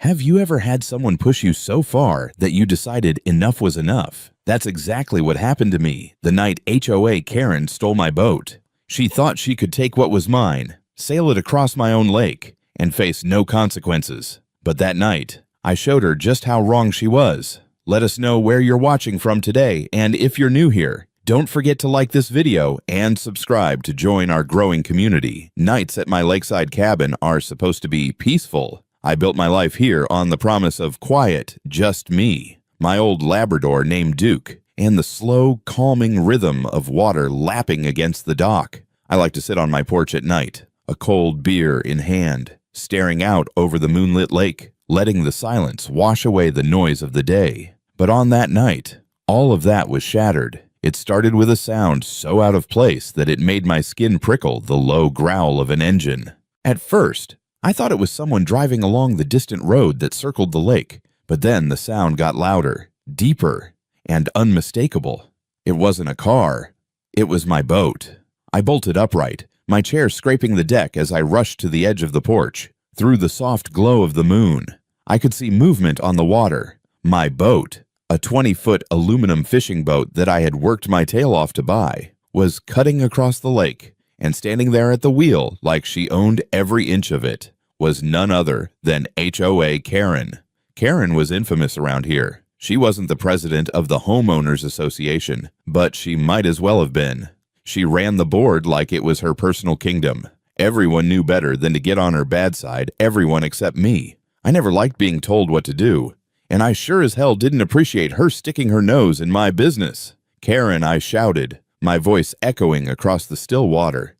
Have you ever had someone push you so far that you decided enough was enough? That's exactly what happened to me the night HOA Karen stole my boat. She thought she could take what was mine, sail it across my own lake, and face no consequences. But that night, I showed her just how wrong she was. Let us know where you're watching from today, and if you're new here, don't forget to like this video and subscribe to join our growing community. Nights at my lakeside cabin are supposed to be peaceful. I built my life here on the promise of quiet, just me, my old Labrador named Duke, and the slow, calming rhythm of water lapping against the dock. I like to sit on my porch at night, a cold beer in hand, staring out over the moonlit lake, letting the silence wash away the noise of the day. But on that night, all of that was shattered. It started with a sound so out of place that it made my skin prickle, the low growl of an engine. At first, I thought it was someone driving along the distant road that circled the lake, but then the sound got louder, deeper, and unmistakable. It wasn't a car. It was my boat. I bolted upright, my chair scraping the deck as I rushed to the edge of the porch. Through the soft glow of the moon, I could see movement on the water. My boat, a 20-foot aluminum fishing boat that I had worked my tail off to buy, was cutting across the lake, and standing there at the wheel like she owned every inch of it was none other than HOA Karen. Karen was infamous around here. She wasn't the president of the Homeowners Association, but she might as well have been. She ran the board like it was her personal kingdom. Everyone knew better than to get on her bad side, everyone except me. I never liked being told what to do, and I sure as hell didn't appreciate her sticking her nose in my business. "Karen," I shouted, my voice echoing across the still water.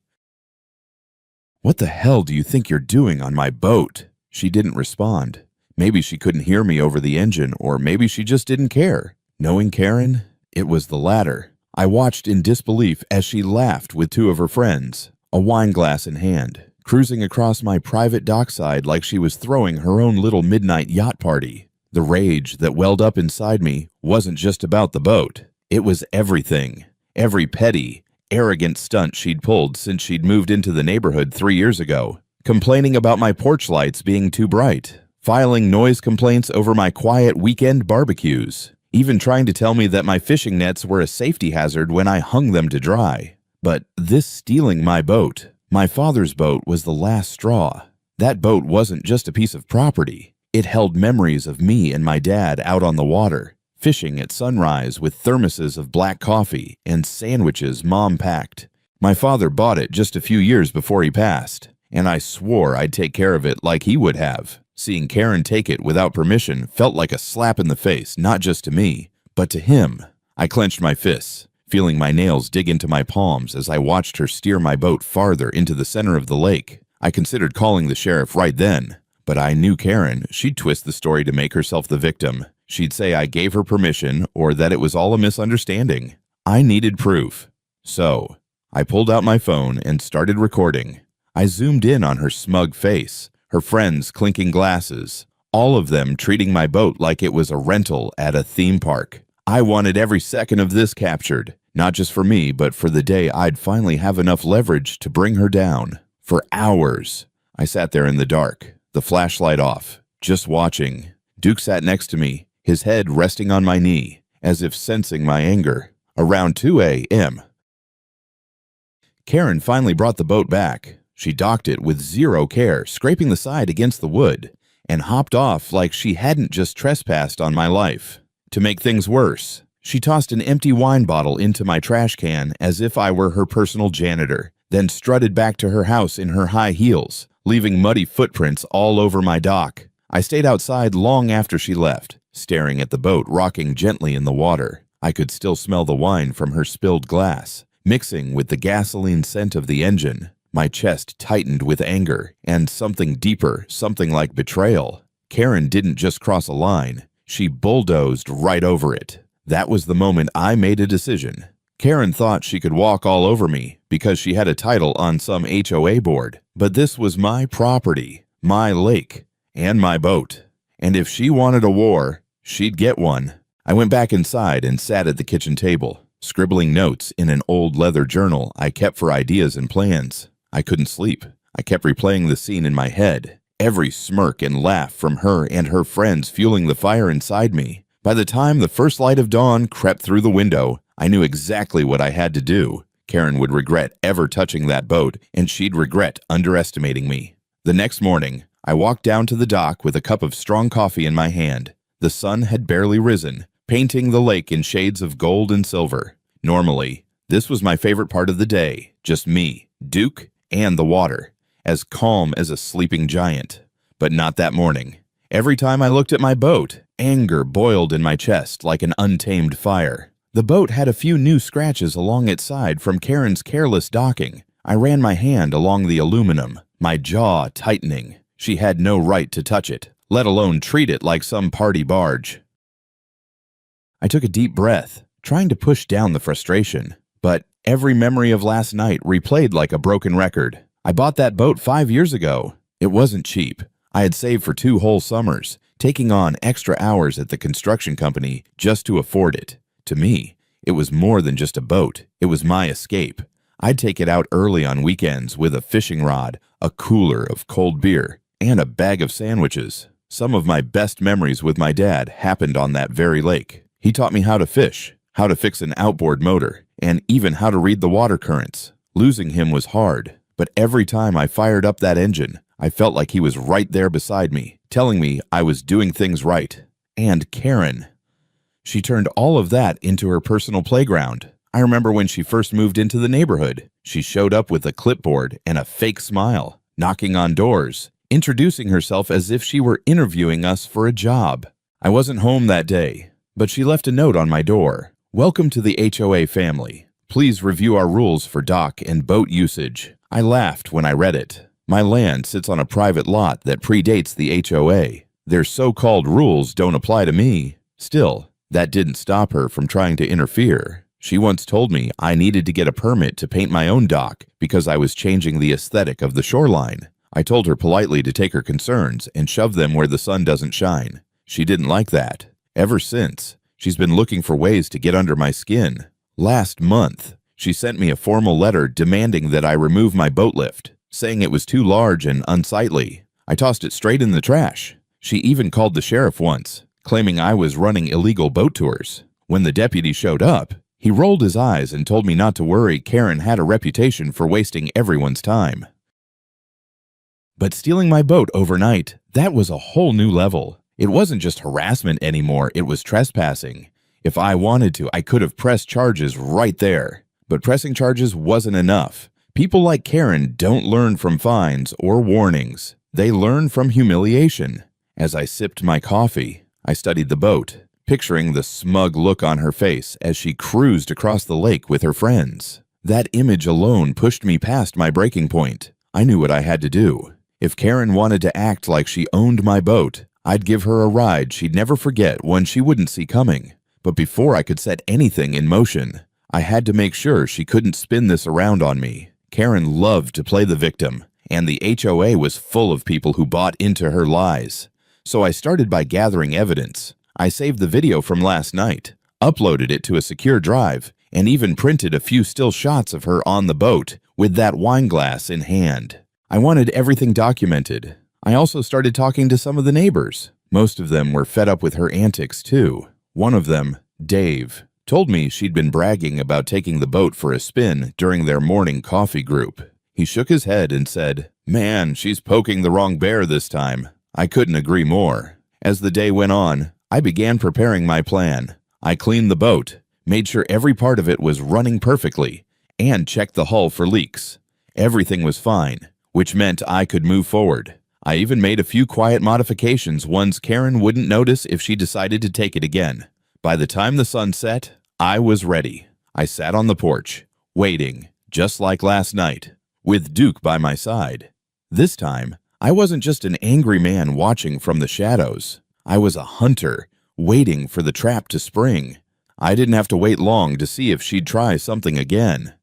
"What the hell do you think you're doing on my boat?" She didn't respond. Maybe she couldn't hear me over the engine, or maybe she just didn't care. Knowing Karen, it was the latter. I watched in disbelief as she laughed with two of her friends, a wine glass in hand, cruising across my private dockside like she was throwing her own little midnight yacht party. The rage that welled up inside me wasn't just about the boat. It was everything. Every petty, arrogant stunt she'd pulled since she'd moved into the neighborhood 3 years ago. Complaining about my porch lights being too bright. Filing noise complaints over my quiet weekend barbecues. Even trying to tell me that my fishing nets were a safety hazard when I hung them to dry. But this stealing my boat, my father's boat, was the last straw. That boat wasn't just a piece of property. It held memories of me and my dad out on the water, fishing at sunrise with thermoses of black coffee and sandwiches Mom packed. My father bought it just a few years before he passed, and I swore I'd take care of it like he would have. Seeing Karen take it without permission felt like a slap in the face, not just to me, but to him. I clenched my fists, feeling my nails dig into my palms as I watched her steer my boat farther into the center of the lake. I considered calling the sheriff right then, but I knew Karen. She'd twist the story to make herself the victim. She'd say I gave her permission or that it was all a misunderstanding. I needed proof. So, I pulled out my phone and started recording. I zoomed in on her smug face, her friends clinking glasses, all of them treating my boat like it was a rental at a theme park. I wanted every second of this captured, not just for me, but for the day I'd finally have enough leverage to bring her down. For hours, I sat there in the dark, the flashlight off, just watching. Duke sat next to me, his head resting on my knee, as if sensing my anger. Around 2 a.m., Karen finally brought the boat back. She docked it with zero care, scraping the side against the wood, and hopped off like she hadn't just trespassed on my life. To make things worse, she tossed an empty wine bottle into my trash can as if I were her personal janitor, then strutted back to her house in her high heels, leaving muddy footprints all over my dock. I stayed outside long after she left, staring at the boat rocking gently in the water. I could still smell the wine from her spilled glass, mixing with the gasoline scent of the engine. My chest tightened with anger, and something deeper, something like betrayal. Karen didn't just cross a line, she bulldozed right over it. That was the moment I made a decision. Karen thought she could walk all over me because she had a title on some HOA board, but this was my property, my lake, and my boat. And if she wanted a war, she'd get one. I went back inside and sat at the kitchen table, scribbling notes in an old leather journal I kept for ideas and plans. I couldn't sleep. I kept replaying the scene in my head. every smirk and laugh from her and her friends fueling the fire inside me. By the time the first light of dawn crept through the window, I knew exactly what I had to do. Karen would regret ever touching that boat, and she'd regret underestimating me. The next morning, I walked down to the dock with a cup of strong coffee in my hand. The sun had barely risen, painting the lake in shades of gold and silver. Normally, this was my favorite part of the day, just me, Duke, and the water, as calm as a sleeping giant. But not that morning. Every time I looked at my boat, anger boiled in my chest like an untamed fire. The boat had a few new scratches along its side from Karen's careless docking. I ran my hand along the aluminum, my jaw tightening. She had no right to touch it, let alone treat it like some party barge. I took a deep breath, trying to push down the frustration. But every memory of last night replayed like a broken record. I bought that boat 5 years ago. It wasn't cheap. I had saved for 2 whole summers, taking on extra hours at the construction company just to afford it. To me, it was more than just a boat. It was my escape. I'd take it out early on weekends with a fishing rod, a cooler of cold beer, and a bag of sandwiches. Some of my best memories with my dad happened on that very lake. He taught me how to fish, how to fix an outboard motor, and even how to read the water currents. Losing him was hard, but every time I fired up that engine, I felt like he was right there beside me, telling me I was doing things right. And Karen. She turned all of that into her personal playground. I remember when she first moved into the neighborhood. She showed up with a clipboard and a fake smile, knocking on doors, introducing herself as if she were interviewing us for a job. I wasn't home that day, but she left a note on my door. Welcome to the HOA family. Please review our rules for dock and boat usage. I laughed when I read it. My land sits on a private lot that predates the HOA. Their so-called rules don't apply to me. Still, that didn't stop her from trying to interfere. She once told me I needed to get a permit to paint my own dock because I was changing the aesthetic of the shoreline. I told her politely to take her concerns and shove them where the sun doesn't shine. She didn't like that. Ever since, she's been looking for ways to get under my skin. Last month, she sent me a formal letter demanding that I remove my boat lift, saying it was too large and unsightly. I tossed it straight in the trash. She even called the sheriff once, claiming I was running illegal boat tours. When the deputy showed up, he rolled his eyes and told me not to worry. Karen had a reputation for wasting everyone's time. But stealing my boat overnight, that was a whole new level. It wasn't just harassment anymore, it was trespassing. If I wanted to, I could have pressed charges right there. But pressing charges wasn't enough. People like Karen don't learn from fines or warnings. They learn from humiliation. As I sipped my coffee, I studied the boat, picturing the smug look on her face as she cruised across the lake with her friends. That image alone pushed me past my breaking point. I knew what I had to do. If Karen wanted to act like she owned my boat, I'd give her a ride she'd never forget, one she wouldn't see coming. But before I could set anything in motion, I had to make sure she couldn't spin this around on me. Karen loved to play the victim, and the HOA was full of people who bought into her lies. So I started by gathering evidence. I saved the video from last night, uploaded it to a secure drive, and even printed a few still shots of her on the boat with that wine glass in hand. I wanted everything documented. I also started talking to some of the neighbors. Most of them were fed up with her antics too. One of them, Dave, told me she'd been bragging about taking the boat for a spin during their morning coffee group. He shook his head and said, "Man, she's poking the wrong bear this time." I couldn't agree more. As the day went on, I began preparing my plan. I cleaned the boat, made sure every part of it was running perfectly, and checked the hull for leaks. Everything was fine, which meant I could move forward. I even made a few quiet modifications, ones Karen wouldn't notice if she decided to take it again. By the time the sun set, I was ready. I sat on the porch, waiting, just like last night, with Duke by my side. This time, I wasn't just an angry man watching from the shadows. I was a hunter, waiting for the trap to spring. I didn't have to wait long to see if she'd try something again.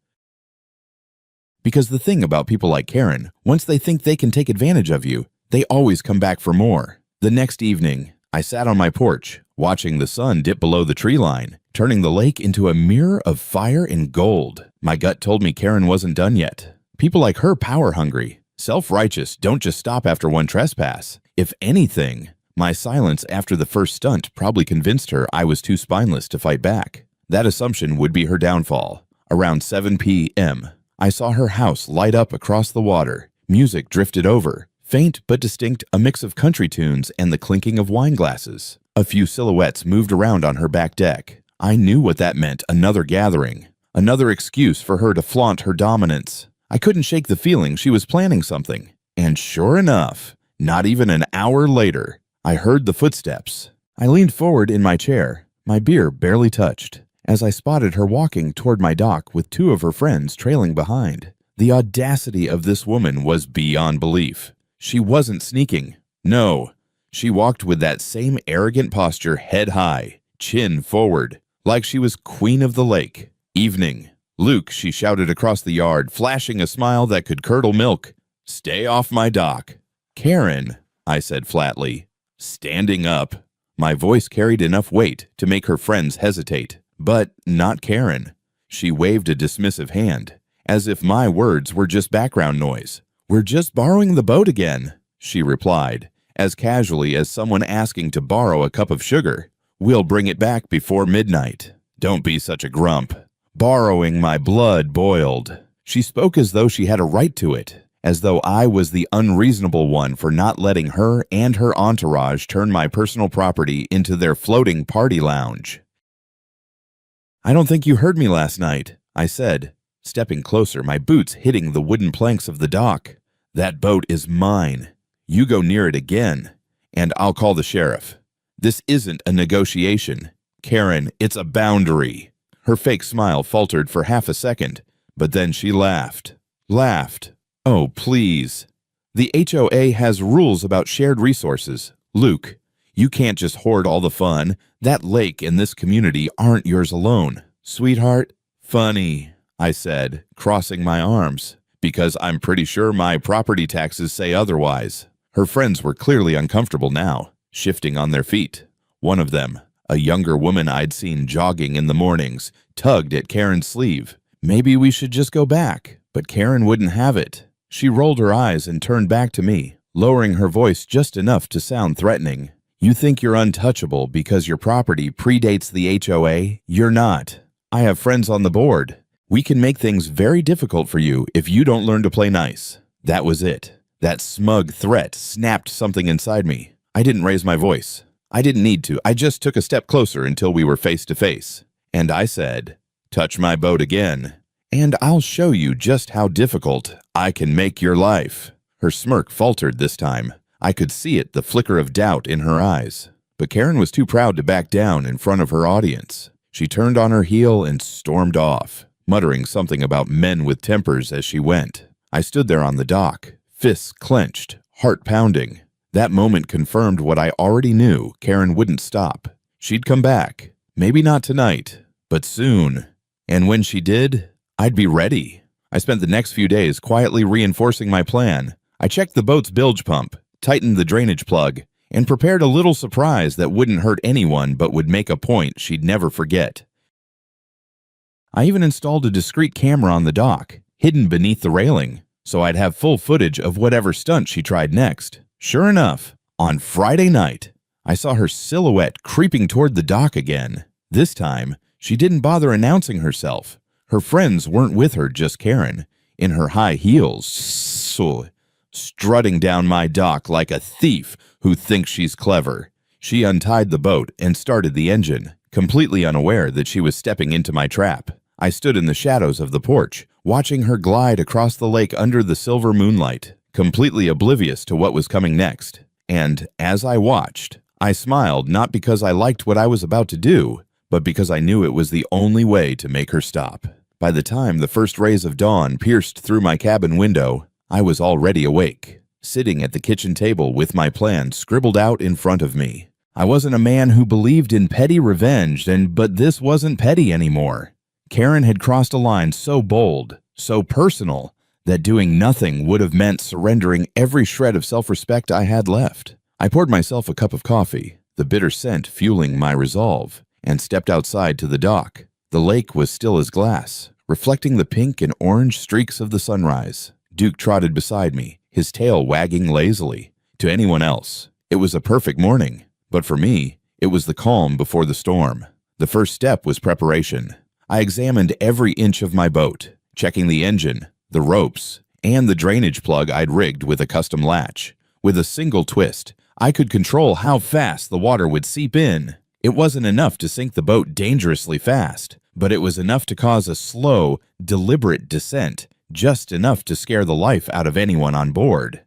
Because the thing about people like Karen, once they think they can take advantage of you, they always come back for more. The next evening, I sat on my porch, watching the sun dip below the tree line, turning the lake into a mirror of fire and gold. My gut told me Karen wasn't done yet. People like her power hungry. Self-righteous don't just stop after one trespass. If anything, my silence after the first stunt probably convinced her I was too spineless to fight back. That assumption would be her downfall. Around 7 p.m., I saw her house light up across the water. Music drifted over, faint but distinct, a mix of country tunes and the clinking of wine glasses. A few silhouettes moved around on her back deck. I knew what that meant, another gathering. Another excuse for her to flaunt her dominance. I couldn't shake the feeling she was planning something. And sure enough, not even an hour later, I heard the footsteps. I leaned forward in my chair, my beer barely touched, as I spotted her walking toward my dock with 2 of her friends trailing behind. The audacity of this woman was beyond belief. She wasn't sneaking. No, she walked with that same arrogant posture, head high, chin forward, like she was queen of the lake. Evening. Luke, she shouted across the yard, flashing a smile that could curdle milk. Stay off my dock. Karen, I said flatly, standing up. My voice carried enough weight to make her friends hesitate, but not Karen. She waved a dismissive hand, as if my words were just background noise. We're just borrowing the boat again, she replied, as casually as someone asking to borrow a cup of sugar. We'll bring it back before midnight. Don't be such a grump. Borrowing, my blood boiled. She spoke as though she had a right to it, as though I was the unreasonable one for not letting her and her entourage turn my personal property into their floating party lounge. I don't think you heard me last night, I said, stepping closer, my boots hitting the wooden planks of the dock. That boat is mine. You go near it again, and I'll call the sheriff. This isn't a negotiation. Karen, it's a boundary. Her fake smile faltered for half a second, but then she laughed. Oh, please. The HOA has rules about shared resources. Luke, you can't just hoard all the fun. That lake and this community aren't yours alone. Sweetheart, funny, I said, crossing my arms, because I'm pretty sure my property taxes say otherwise. Her friends were clearly uncomfortable now, shifting on their feet. One of them, a younger woman I'd seen jogging in the mornings, tugged at Karen's sleeve. Maybe we should just go back, but Karen wouldn't have it. She rolled her eyes and turned back to me, lowering her voice just enough to sound threatening. You think you're untouchable because your property predates the HOA? You're not. I have friends on the board. We can make things very difficult for you if you don't learn to play nice. That was it. That smug threat snapped something inside me. I didn't raise my voice. I didn't need to. I just took a step closer until we were face to face. And I said, touch my boat again, and I'll show you just how difficult I can make your life. Her smirk faltered this time. I could see it, the flicker of doubt in her eyes. But Karen was too proud to back down in front of her audience. She turned on her heel and stormed off, muttering something about men with tempers as she went. I stood there on the dock, fists clenched, heart pounding. That moment confirmed what I already knew. Karen wouldn't stop. She'd come back. Maybe not tonight, but soon. And when she did, I'd be ready. I spent the next few days quietly reinforcing my plan. I checked the boat's bilge pump, tightened the drainage plug, and prepared a little surprise that wouldn't hurt anyone but would make a point she'd never forget. I even installed a discreet camera on the dock, hidden beneath the railing, so I'd have full footage of whatever stunt she tried next. Sure enough, on Friday night, I saw her silhouette creeping toward the dock again. This time, she didn't bother announcing herself. Her friends weren't with her, just Karen, in her high heels, strutting down my dock like a thief who thinks she's clever. She untied the boat and started the engine, completely unaware that she was stepping into my trap. I stood in the shadows of the porch, watching her glide across the lake under the silver moonlight, completely oblivious to what was coming next. And as I watched, I smiled not because I liked what I was about to do, but because I knew it was the only way to make her stop. By the time the first rays of dawn pierced through my cabin window, I was already awake, sitting at the kitchen table with my plan scribbled out in front of me. I wasn't a man who believed in petty revenge, but this wasn't petty anymore. Karen had crossed a line so bold, so personal, that doing nothing would have meant surrendering every shred of self-respect I had left. I poured myself a cup of coffee, the bitter scent fueling my resolve, and stepped outside to the dock. The lake was still as glass, reflecting the pink and orange streaks of the sunrise. Duke trotted beside me, his tail wagging lazily. To anyone else, it was a perfect morning, but for me, it was the calm before the storm. The first step was preparation. I examined every inch of my boat, checking the engine, the ropes, and the drainage plug I'd rigged with a custom latch. With a single twist, I could control how fast the water would seep in. It wasn't enough to sink the boat dangerously fast, but it was enough to cause a slow, deliberate descent, just enough to scare the life out of anyone on board.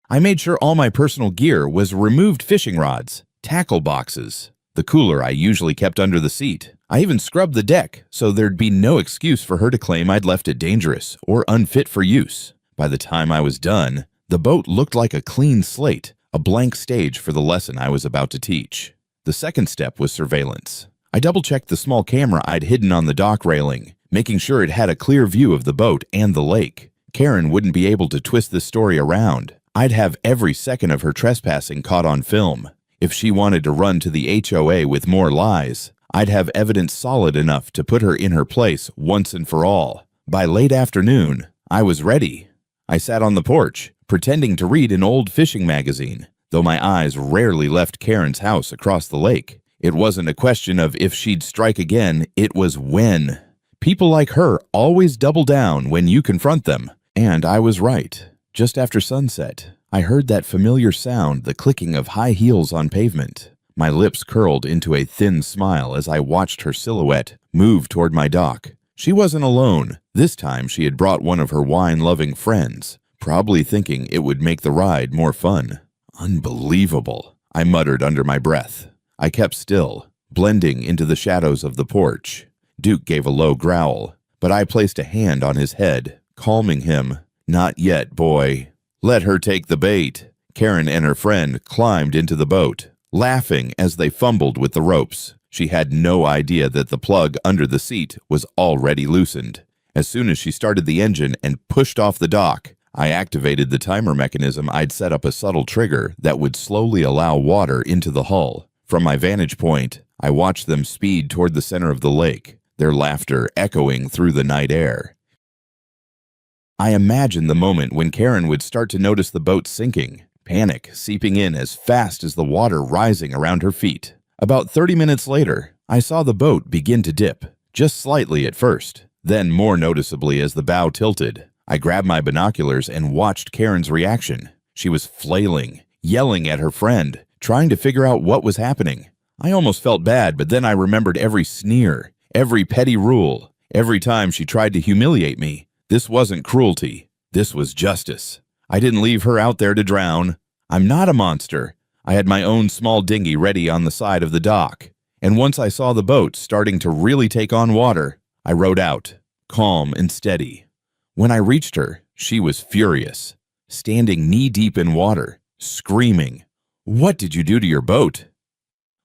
I made sure all my personal gear was removed: fishing rods, tackle boxes, the cooler I usually kept under the seat. I even scrubbed the deck so there'd be no excuse for her to claim I'd left it dangerous or unfit for use. By the time I was done, the boat looked like a clean slate, a blank stage for the lesson I was about to teach. The second step was surveillance. I double-checked the small camera I'd hidden on the dock railing, making sure it had a clear view of the boat and the lake. Karen wouldn't be able to twist this story around. I'd have every second of her trespassing caught on film. If she wanted to run to the HOA with more lies, I'd have evidence solid enough to put her in her place once and for all. By late afternoon, I was ready. I sat on the porch, pretending to read an old fishing magazine, though my eyes rarely left Karen's house across the lake. It wasn't a question of if she'd strike again, it was when. People like her always double down when you confront them, and I was right. Just after sunset, I heard that familiar sound, the clicking of high heels on pavement. My lips curled into a thin smile as I watched her silhouette move toward my dock. She wasn't alone. This time she had brought one of her wine-loving friends, probably thinking it would make the ride more fun. Unbelievable, I muttered under my breath. I kept still, blending into the shadows of the porch. Duke gave a low growl, but I placed a hand on his head, calming him. Not yet, boy. Let her take the bait. Karen and her friend climbed into the boat, laughing as they fumbled with the ropes. She had no idea that the plug under the seat was already loosened. As soon as she started the engine and pushed off the dock, I activated the timer mechanism. I'd set up a subtle trigger that would slowly allow water into the hull. From my vantage point, I watched them speed toward the center of the lake, their laughter echoing through the night air. I imagined the moment when Karen would start to notice the boat sinking, panic seeping in as fast as the water rising around her feet. About 30 minutes later, I saw the boat begin to dip, just slightly at first, then more noticeably as the bow tilted. I grabbed my binoculars and watched Karen's reaction. She was flailing, yelling at her friend, trying to figure out what was happening. I almost felt bad, but then I remembered every sneer, every petty rule, every time she tried to humiliate me. This wasn't cruelty. This was justice. I didn't leave her out there to drown. I'm not a monster. I had my own small dinghy ready on the side of the dock, and once I saw the boat starting to really take on water, I rowed out, calm and steady. When I reached her, she was furious, standing knee-deep in water, screaming. "What did you do to your boat?"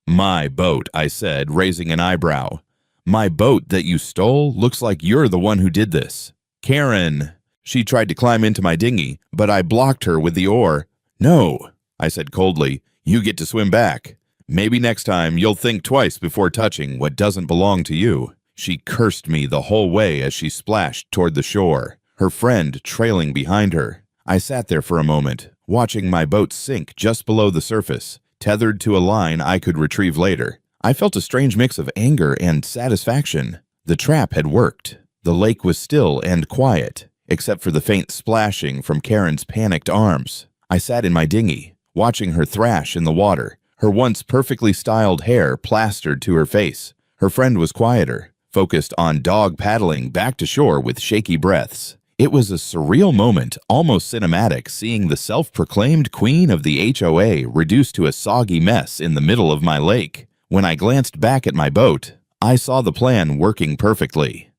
"My boat," I said, raising an eyebrow. "My boat that you stole? Looks like you're the one who did this." "Karen." She tried to climb into my dinghy, but I blocked her with the oar. "No," I said coldly, "you get to swim back. Maybe next time you'll think twice before touching what doesn't belong to you." She cursed me the whole way as she splashed toward the shore, her friend trailing behind her. I sat there for a moment, watching my boat sink just below the surface, tethered to a line I could retrieve later. I felt a strange mix of anger and satisfaction. The trap had worked. The lake was still and quiet, except for the faint splashing from Karen's panicked arms. I sat in my dinghy, watching her thrash in the water, her once perfectly styled hair plastered to her face. Her friend was quieter, focused on dog paddling back to shore with shaky breaths. It was a surreal moment, almost cinematic, seeing the self-proclaimed queen of the HOA reduced to a soggy mess in the middle of my lake. When I glanced back at my boat, I saw the plan working perfectly.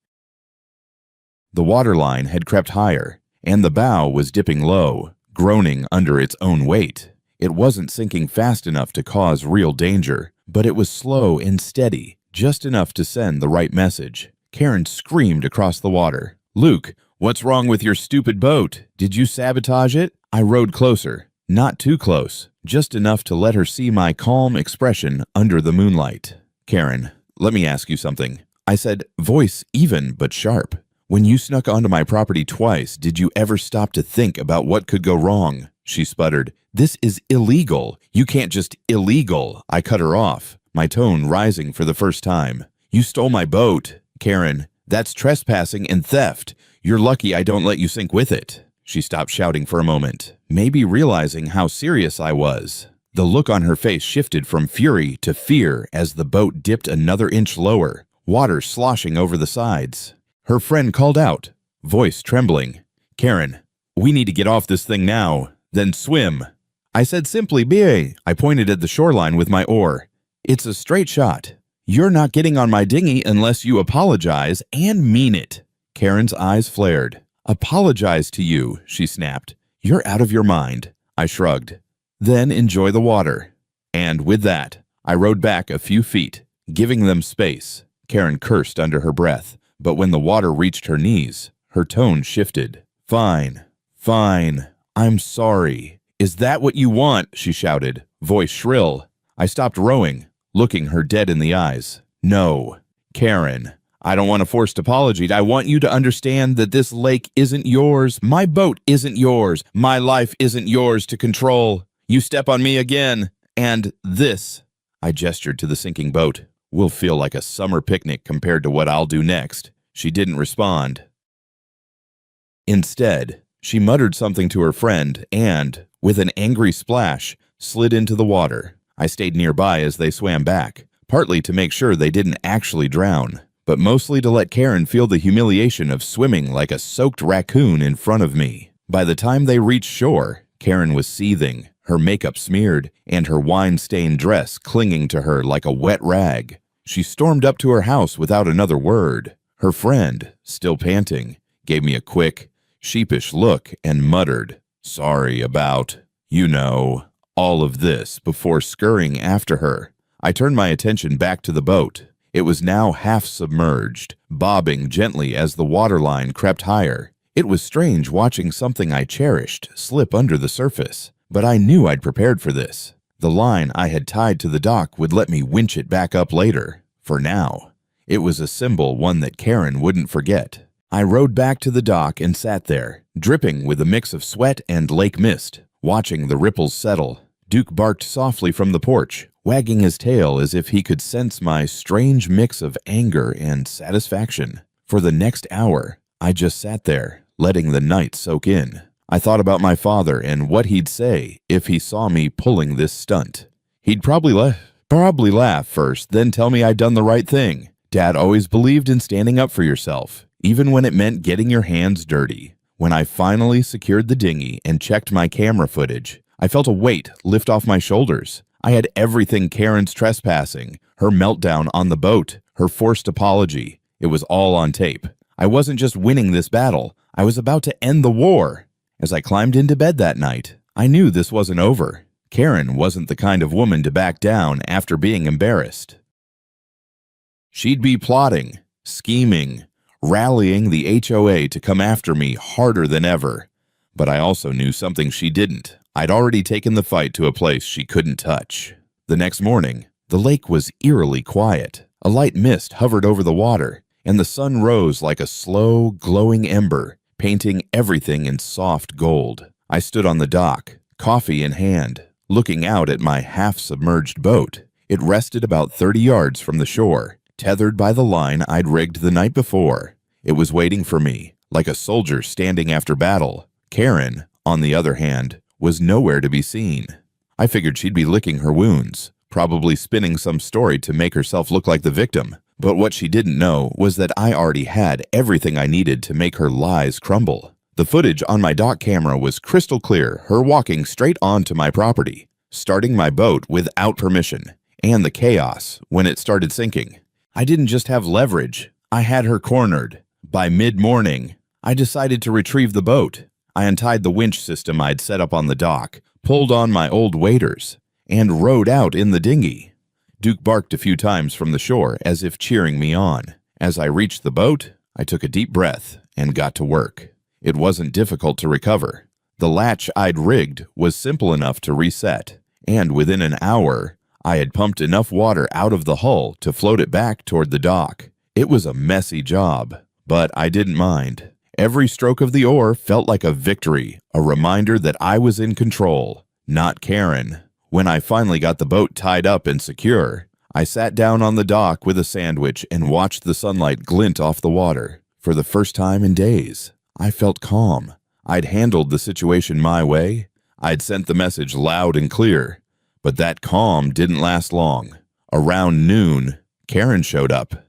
The waterline had crept higher, and the bow was dipping low, groaning under its own weight. It wasn't sinking fast enough to cause real danger, but it was slow and steady, just enough to send the right message. Karen screamed across the water. "Luke, what's wrong with your stupid boat? Did you sabotage it?" I rowed closer, not too close, just enough to let her see my calm expression under the moonlight. "Karen, let me ask you something," I said, voice even but sharp. When you snuck onto my property twice, did you ever stop to think about what could go wrong? She sputtered. This is illegal. You can't just illegal. I cut her off, my tone rising for the first time. You stole my boat, Karen. That's trespassing and theft. You're lucky I don't let you sink with it. She stopped shouting for a moment, maybe realizing how serious I was. The look on her face shifted from fury to fear as the boat dipped another inch lower, water sloshing over the sides. Her friend called out, voice trembling. Karen, we need to get off this thing now, then swim. I said simply, "Bien." I pointed at the shoreline with my oar. It's a straight shot. You're not getting on my dinghy unless you apologize and mean it. Karen's eyes flared. Apologize to you, she snapped. You're out of your mind. I shrugged. Then enjoy the water. And with that, I rowed back a few feet, giving them space. Karen cursed under her breath, but when the water reached her knees, her tone shifted. Fine, fine, I'm sorry. Is that what you want? She shouted, voice shrill. I stopped rowing, looking her dead in the eyes. No, Karen, I don't want a forced apology. I want you to understand that this lake isn't yours. My boat isn't yours. My life isn't yours to control. You step on me again, and this, I gestured to the sinking boat, will feel like a summer picnic compared to what I'll do next. She didn't respond. Instead, she muttered something to her friend and, with an angry splash, slid into the water. I stayed nearby as they swam back, partly to make sure they didn't actually drown, but mostly to let Karen feel the humiliation of swimming like a soaked raccoon in front of me. By the time they reached shore, Karen was seething, her makeup smeared, and her wine-stained dress clinging to her like a wet rag. She stormed up to her house without another word. Her friend, still panting, gave me a quick, sheepish look and muttered, sorry about, all of this before scurrying after her. I turned my attention back to the boat. It was now half submerged, bobbing gently as the waterline crept higher. It was strange watching something I cherished slip under the surface, but I knew I'd prepared for this. The line I had tied to the dock would let me winch it back up later. For now, it was a symbol, one that Karen wouldn't forget. I rowed back to the dock and sat there, dripping with a mix of sweat and lake mist, watching the ripples settle. Duke barked softly from the porch, wagging his tail as if he could sense my strange mix of anger and satisfaction. For the next hour, I just sat there, letting the night soak in. I thought about my father and what he'd say if he saw me pulling this stunt. He'd probably laugh first, then tell me I'd done the right thing. Dad always believed in standing up for yourself, even when it meant getting your hands dirty. When I finally secured the dinghy and checked my camera footage, I felt a weight lift off my shoulders. I had everything: Karen's trespassing, her meltdown on the boat, her forced apology. It was all on tape. I wasn't just winning this battle, I was about to end the war. As I climbed into bed that night, I knew this wasn't over. Karen wasn't the kind of woman to back down after being embarrassed. She'd be plotting, scheming, rallying the HOA to come after me harder than ever. But I also knew something she didn't. I'd already taken the fight to a place she couldn't touch. The next morning, the lake was eerily quiet. A light mist hovered over the water, and the sun rose like a slow, glowing ember, painting everything in soft gold. I stood on the dock, coffee in hand, looking out at my half-submerged boat. It rested about 30 yards from the shore, tethered by the line I'd rigged the night before. It was waiting for me, like a soldier standing after battle. Karen, on the other hand, was nowhere to be seen. I figured she'd be licking her wounds, probably spinning some story to make herself look like the victim. But what she didn't know was that I already had everything I needed to make her lies crumble. The footage on my dock camera was crystal clear, her walking straight onto my property, starting my boat without permission, and the chaos when it started sinking. I didn't just have leverage, I had her cornered. By mid-morning, I decided to retrieve the boat. I untied the winch system I'd set up on the dock, pulled on my old waders, and rowed out in the dinghy. Duke barked a few times from the shore as if cheering me on. As I reached the boat, I took a deep breath and got to work. It wasn't difficult to recover. The latch I'd rigged was simple enough to reset, and within an hour, I had pumped enough water out of the hull to float it back toward the dock. It was a messy job, But I didn't mind. Every stroke of the oar felt like a victory, a reminder that I was in control, not Karen. When I finally got the boat tied up and secure, I sat down on the dock with a sandwich and watched the sunlight glint off the water. For the first time in days, I felt calm. I'd handled the situation my way. I'd sent the message loud and clear. But that calm didn't last long. Around noon, Karen showed up.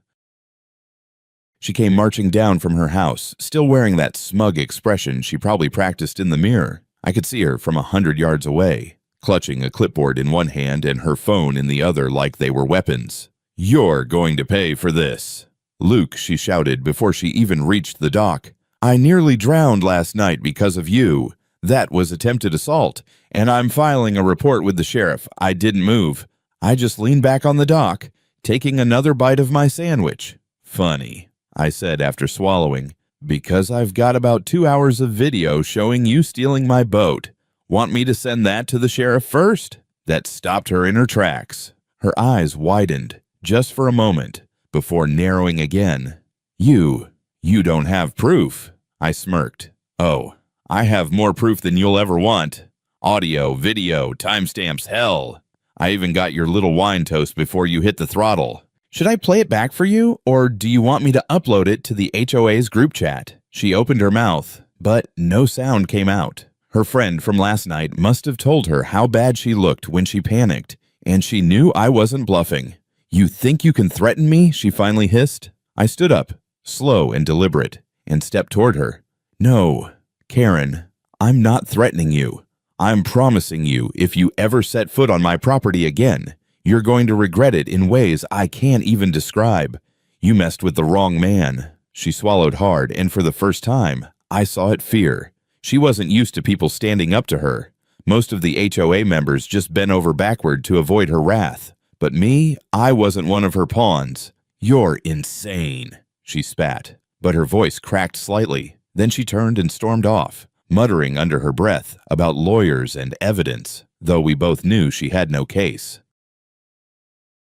She came marching down from her house, still wearing that smug expression she probably practiced in the mirror. I could see her from 100 yards away, clutching a clipboard in one hand and her phone in the other like they were weapons. "You're going to pay for this." "Luke," she shouted before she even reached the dock. "I nearly drowned last night because of you. That was attempted assault, and I'm filing a report with the sheriff. I didn't move. I just leaned back on the dock, taking another bite of my sandwich." "Funny," I said after swallowing, "because I've got about 2 hours of video showing you stealing my boat. Want me to send that to the sheriff first?" That stopped her in her tracks. Her eyes widened, just for a moment, before narrowing again. You don't have proof." I smirked. "Oh, I have more proof than you'll ever want. Audio, video, timestamps, hell. I even got your little wine toast before you hit the throttle. Should I play it back for you, or do you want me to upload it to the HOA's group chat?" She opened her mouth, but no sound came out. Her friend from last night must have told her how bad she looked when she panicked, and she knew I wasn't bluffing. "You think you can threaten me?" she finally hissed. I stood up, slow and deliberate, and stepped toward her. "No, Karen, I'm not threatening you. I'm promising you if you ever set foot on my property again, you're going to regret it in ways I can't even describe. You messed with the wrong man." She swallowed hard, and for the first time, I saw it fear. She wasn't used to people standing up to her. Most of the HOA members just bent over backward to avoid her wrath. But me, I wasn't one of her pawns. "You're insane," she spat, but her voice cracked slightly. Then she turned and stormed off, muttering under her breath about lawyers and evidence, though we both knew she had no case.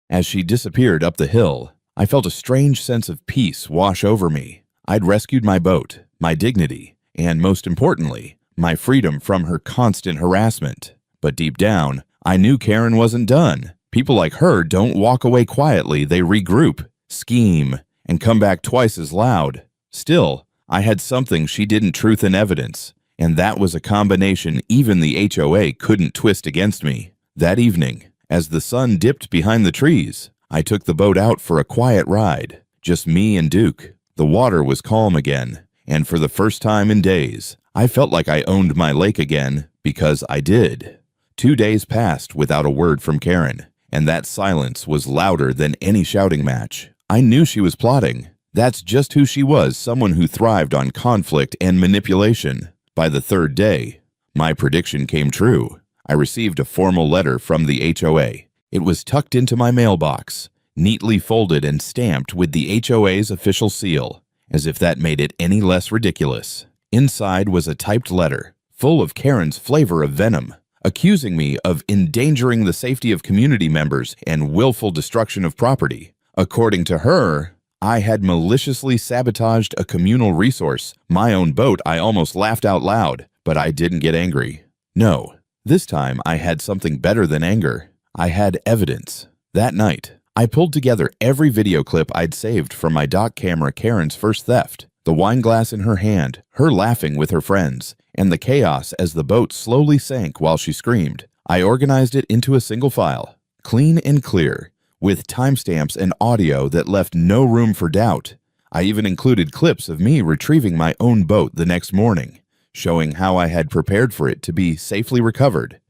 As she disappeared up the hill, I felt a strange sense of peace wash over me. I'd rescued my boat, my dignity, and most importantly, my freedom from her constant harassment. But deep down, I knew Karen wasn't done. People like her don't walk away quietly, they regroup, scheme, and come back twice as loud. Still, I had something she didn't truth in evidence, and that was a combination even the HOA couldn't twist against me. That evening, as the sun dipped behind the trees, I took the boat out for a quiet ride, just me and Duke. The water was calm again, and for the first time in days, I felt like I owned my lake again, because I did. 2 days passed without a word from Karen, and that silence was louder than any shouting match. I knew she was plotting. That's just who she was, someone who thrived on conflict and manipulation. By the 3rd day, my prediction came true. I received a formal letter from the HOA. It was tucked into my mailbox, neatly folded and stamped with the HOA's official seal, as if that made it any less ridiculous. Inside was a typed letter, full of Karen's flavor of venom, accusing me of endangering the safety of community members and willful destruction of property. According to her, I had maliciously sabotaged a communal resource, my own boat. I almost laughed out loud, but I didn't get angry. No, this time I had something better than anger. I had evidence. That night, I pulled together every video clip I'd saved from my dock camera Karen's first theft, the wine glass in her hand, her laughing with her friends, and the chaos as the boat slowly sank while she screamed. I organized it into a single file, clean and clear, with timestamps and audio that left no room for doubt. I even included clips of me retrieving my own boat the next morning, showing how I had prepared for it to be safely recovered.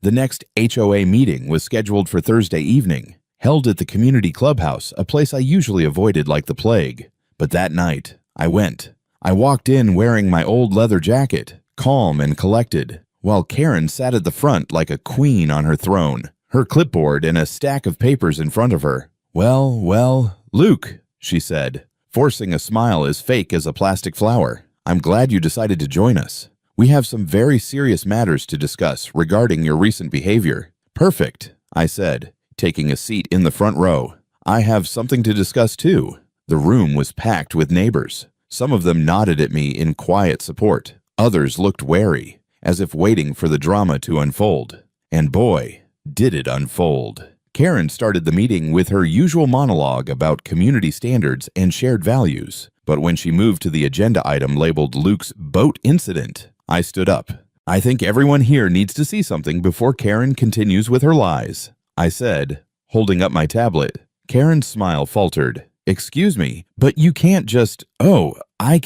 The next HOA meeting was scheduled for Thursday evening, held at the community clubhouse, a place I usually avoided like the plague. But that night, I went. I walked in wearing my old leather jacket, calm and collected, while Karen sat at the front like a queen on her throne, her clipboard and a stack of papers in front of her. Well, Luke," she said, forcing a smile as fake as a plastic flower. "I'm glad you decided to join us. We have some very serious matters to discuss regarding your recent behavior." "Perfect," I said, taking a seat in the front row. "I have something to discuss too. The room was packed with neighbors. Some of them nodded at me in quiet support. Others looked wary, as if waiting for the drama to unfold. And boy, did it unfold. Karen started the meeting with her usual monologue about community standards and shared values. But when she moved to the agenda item labeled Luke's boat incident, I stood up. I think everyone here needs to see something before Karen continues with her lies, I said, holding up my tablet. Karen's smile faltered. Excuse me, but you can't just, I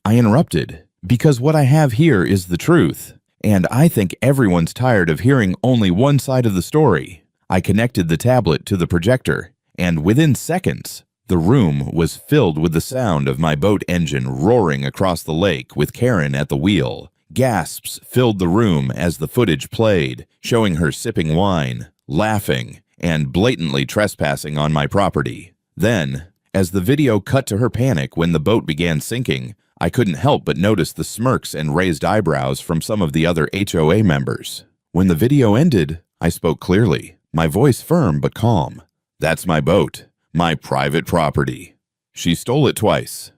interrupted, because what I have here is the truth, and I think everyone's tired of hearing only one side of the story. I connected the tablet to the projector, and within seconds, the room was filled with the sound of my boat engine roaring across the lake with Karen at the wheel. Gasps filled the room as the footage played, showing her sipping wine, laughing, and blatantly trespassing on my property. Then, as the video cut to her panic when the boat began sinking, I couldn't help but notice the smirks and raised eyebrows from some of the other HOA members. When the video ended, I spoke clearly, my voice firm but calm. That's my boat, my private property. She stole it twice.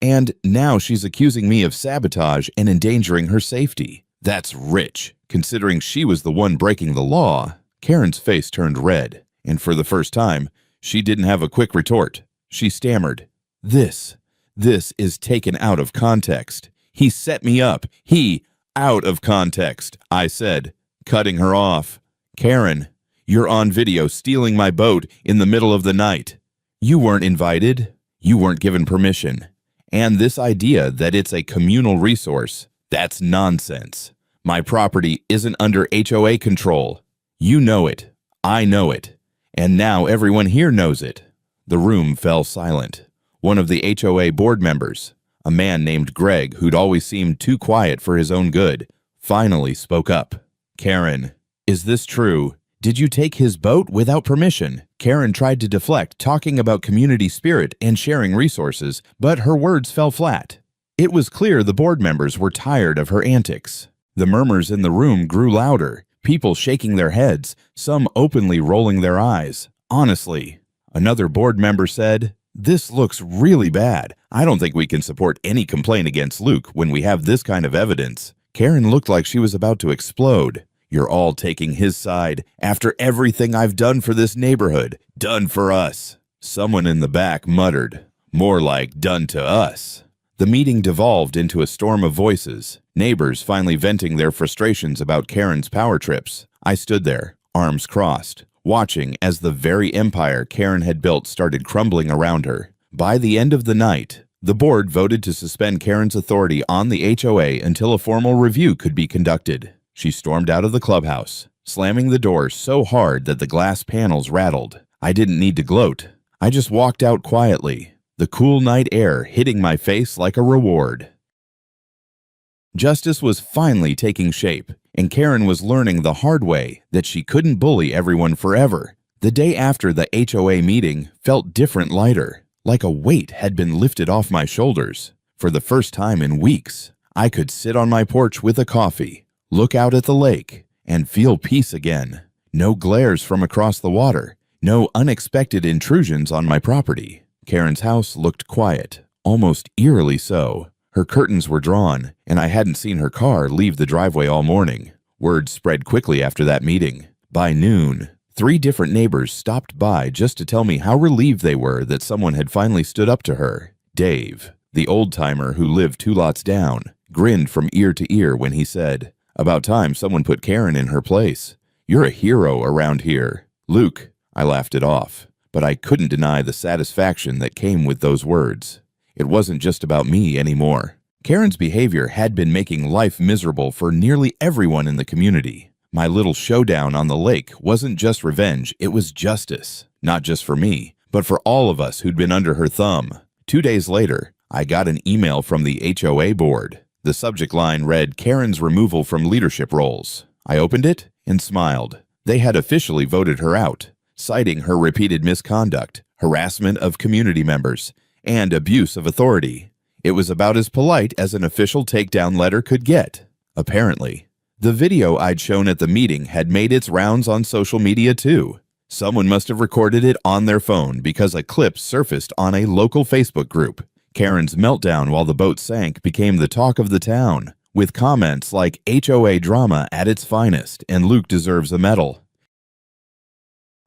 And now she's accusing me of sabotage and endangering her safety. That's rich, considering she was the one breaking the law. Karen's face turned red, and for the first time, she didn't have a quick retort. She stammered, This is taken out of context. He set me up. Out of context, I said, cutting her off. Karen, you're on video stealing my boat in the middle of the night. You weren't invited. You weren't given permission. And this idea that it's a communal resource, that's nonsense. My property isn't under HOA control. You know it. I know it. And now everyone here knows it. The room fell silent. One of the HOA board members, a man named Greg who'd always seemed too quiet for his own good, finally spoke up. Karen, is this true? Did you take his boat without permission? Karen tried to deflect, talking about community spirit and sharing resources, but her words fell flat. It was clear the board members were tired of her antics. The murmurs in the room grew louder, people shaking their heads, some openly rolling their eyes. Honestly, another board member said, This looks really bad. I don't think we can support any complaint against Luke when we have this kind of evidence. Karen looked like she was about to explode. You're all taking his side after everything I've done for this neighborhood, done for us. Someone in the back muttered, more like done to us. The meeting devolved into a storm of voices, neighbors finally venting their frustrations about Karen's power trips. I stood there, arms crossed, watching as the very empire Karen had built started crumbling around her. By the end of the night, the board voted to suspend Karen's authority on the HOA until a formal review could be conducted. She stormed out of the clubhouse, slamming the door so hard that the glass panels rattled. I didn't need to gloat. I just walked out quietly, the cool night air hitting my face like a reward. Justice was finally taking shape, and Karen was learning the hard way that she couldn't bully everyone forever. The day after the HOA meeting felt different, lighter, like a weight had been lifted off my shoulders. For the first time in weeks, I could sit on my porch with a coffee, look out at the lake, and feel peace again. No glares from across the water, no unexpected intrusions on my property. Karen's house looked quiet, almost eerily so. Her curtains were drawn, and I hadn't seen her car leave the driveway all morning. Word spread quickly after that meeting. By noon, 3 different neighbors stopped by just to tell me how relieved they were that someone had finally stood up to her. Dave, the old-timer who lived 2 lots down, grinned from ear to ear when he said, About time someone put Karen in her place. You're a hero around here. Luke, I laughed it off, but I couldn't deny the satisfaction that came with those words. It wasn't just about me anymore. Karen's behavior had been making life miserable for nearly everyone in the community. My little showdown on the lake wasn't just revenge, it was justice. Not just for me, but for all of us who'd been under her thumb. 2 days later, I got an email from the HOA board. The subject line read, Karen's removal from leadership roles. I opened it and smiled. They had officially voted her out, citing her repeated misconduct, harassment of community members, and abuse of authority. It was about as polite as an official takedown letter could get. Apparently, the video I'd shown at the meeting had made its rounds on social media too. Someone must have recorded it on their phone because a clip surfaced on a local Facebook group. Karen's meltdown while the boat sank became the talk of the town, with comments like HOA drama at its finest and Luke deserves a medal.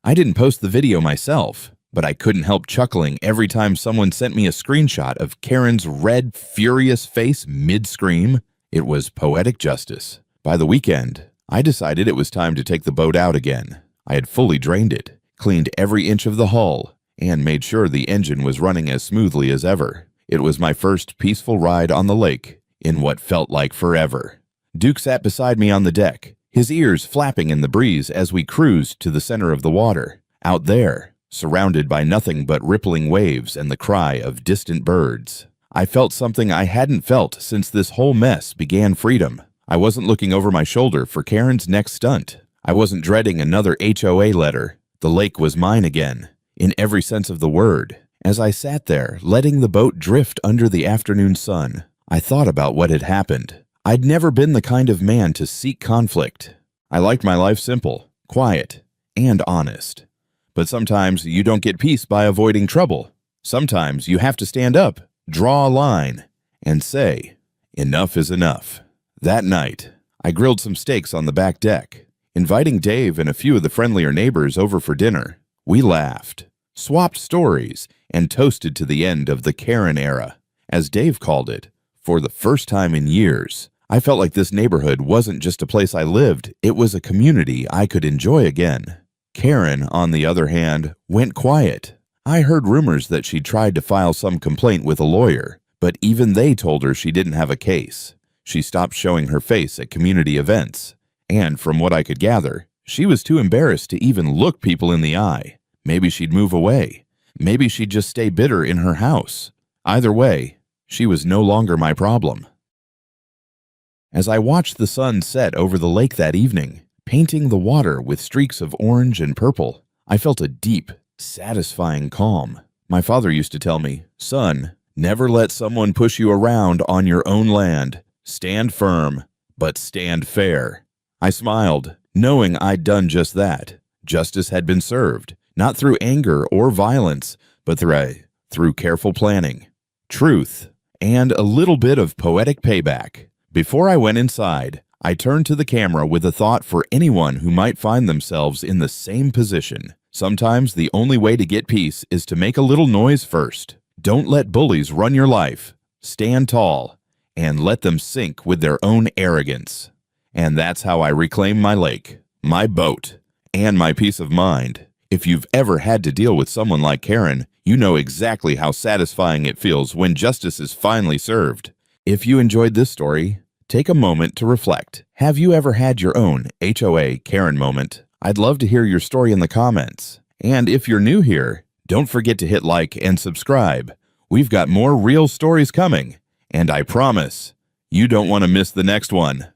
I didn't post the video myself, but I couldn't help chuckling every time someone sent me a screenshot of Karen's red, furious face mid-scream. It was poetic justice. By the weekend, I decided it was time to take the boat out again. I had fully drained it, cleaned every inch of the hull, and made sure the engine was running as smoothly as ever. It was my first peaceful ride on the lake in what felt like forever. Duke sat beside me on the deck, his ears flapping in the breeze as we cruised to the center of the water. Out there, surrounded by nothing but rippling waves and the cry of distant birds, I felt something I hadn't felt since this whole mess began freedom. I wasn't looking over my shoulder for Karen's next stunt. I wasn't dreading another HOA letter. The lake was mine again, in every sense of the word. As I sat there, letting the boat drift under the afternoon sun, I thought about what had happened. I'd never been the kind of man to seek conflict. I liked my life simple, quiet, and honest. But sometimes you don't get peace by avoiding trouble. Sometimes you have to stand up, draw a line, and say, enough is enough. That night, I grilled some steaks on the back deck, inviting Dave and a few of the friendlier neighbors over for dinner. We laughed, swapped stories, and toasted to the end of the Karen era. As Dave called it, for the first time in years, I felt like this neighborhood wasn't just a place I lived, it was a community I could enjoy again. Karen, on the other hand, went quiet. I heard rumors that she'd tried to file some complaint with a lawyer, but even they told her she didn't have a case. She stopped showing her face at community events. And from what I could gather, she was too embarrassed to even look people in the eye. Maybe she'd move away. Maybe she'd just stay bitter in her house. Either way, she was no longer my problem. As I watched the sun set over the lake that evening, painting the water with streaks of orange and purple, I felt a deep, satisfying calm. My father used to tell me, "Son, never let someone push you around on your own land. Stand firm, but stand fair." I smiled, knowing I'd done just that. Justice had been served, not through anger or violence, but through careful planning, truth, and a little bit of poetic payback. Before I went inside, I turned to the camera with a thought for anyone who might find themselves in the same position. Sometimes the only way to get peace is to make a little noise first. Don't let bullies run your life. Stand tall, and let them sink with their own arrogance. And that's how I reclaim my lake, my boat, and my peace of mind. If you've ever had to deal with someone like Karen, you know exactly how satisfying it feels when justice is finally served. If you enjoyed this story, take a moment to reflect. Have you ever had your own HOA Karen moment? I'd love to hear your story in the comments. And if you're new here, don't forget to hit like and subscribe. We've got more real stories coming, and I promise you don't want to miss the next one.